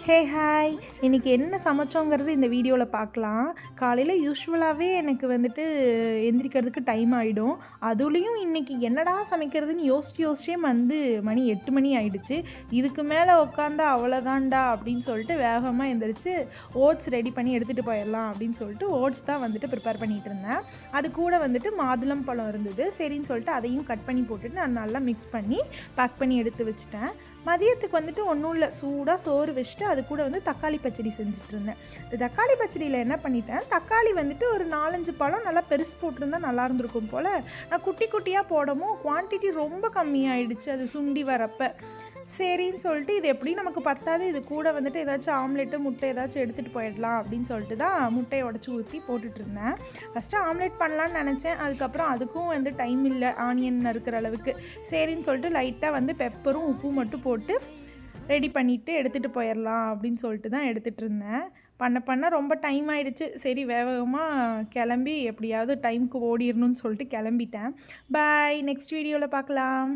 Hey hi! இன்றைக்கி என்ன சமைச்சோங்கிறது இந்த வீடியோவில் பார்க்கலாம். காலையில் யூசுவலாகவே எனக்கு வந்துட்டு எந்திரிக்கிறதுக்கு டைம் ஆகிடும். அதுலேயும் இன்றைக்கி என்னடா சமைக்கிறதுன்னு யோசிச்சே மணி 8 மணி ஆகிடுச்சு. இதுக்கு மேலே உட்காந்தா அவ்வளோதான்டா அப்படின்னு சொல்லிட்டு வேகமாக எந்திரிச்சு ஓட்ஸ் ரெடி பண்ணி எடுத்துகிட்டு போயிடலாம் அப்படின்னு சொல்லிட்டு ஓட்ஸ் தான் வந்துட்டு ப்ரிப்பேர் பண்ணிகிட்டு இருந்தேன். அது கூட வந்துட்டு மாதுளம் பழம் இருந்தது. சரின்னு சொல்லிட்டு அதையும் கட் பண்ணி போட்டுட்டு நான் நல்லா மிக்ஸ் பண்ணி பேக் பண்ணி எடுத்து வச்சுட்டேன். மதியத்துக்கு வந்துட்டு ஒன்றும் இல்லை, சூடாக சோறு வச்சுட்டு அது கூட வந்து தக்காளி பச்சடி செஞ்சுட்டு இருந்தேன். இந்த தக்காளி பச்சடியில் என்ன பண்ணிட்டேன், தக்காளி வந்துட்டு ஒரு 4-5 பழம் நல்லா பெருசு போட்டிருந்தா நல்லா இருந்திருக்கும் போல். நான் குட்டி குட்டியாக போடவும் குவான்டிட்டி ரொம்ப கம்மியாயிடுச்சு அது சுண்டி வரப்போ. சரின்னு சொல்லிட்டு இது எப்படி நமக்கு பத்தாது, இது கூட வந்துட்டு ஏதாச்சும் ஆம்லெட்டு முட்டை ஏதாச்சும் எடுத்துகிட்டு போயிடலாம் அப்படின்னு சொல்லிட்டு தான் முட்டையை உடச்சி ஊற்றி போட்டுட்ருந்தேன். ஃபஸ்ட்டு ஆம்லெட் பண்ணலான்னு நினச்சேன். அதுக்கப்புறம் அதுக்கும் வந்து டைம் இல்லை ஆனியன் நறுக்கிற அளவுக்கு. சரின்னு சொல்லிட்டு லைட்டாக வந்து பெப்பரும் உப்பும் மட்டும் போட்டு ரெடி பண்ணிவிட்டு எடுத்துகிட்டு போயிடலாம் அப்படின்னு சொல்லிட்டு தான் எடுத்துகிட்டு இருந்தேன். பண்ண ரொம்ப டைம் ஆகிடுச்சு. சரி வேகமாக கிளம்பி எப்படியாவது டைமுக்கு ஓடிடணும்னு சொல்லிட்டு கிளம்பிட்டேன். பாய், நெக்ஸ்ட் வீடியோவில் பார்க்கலாம்.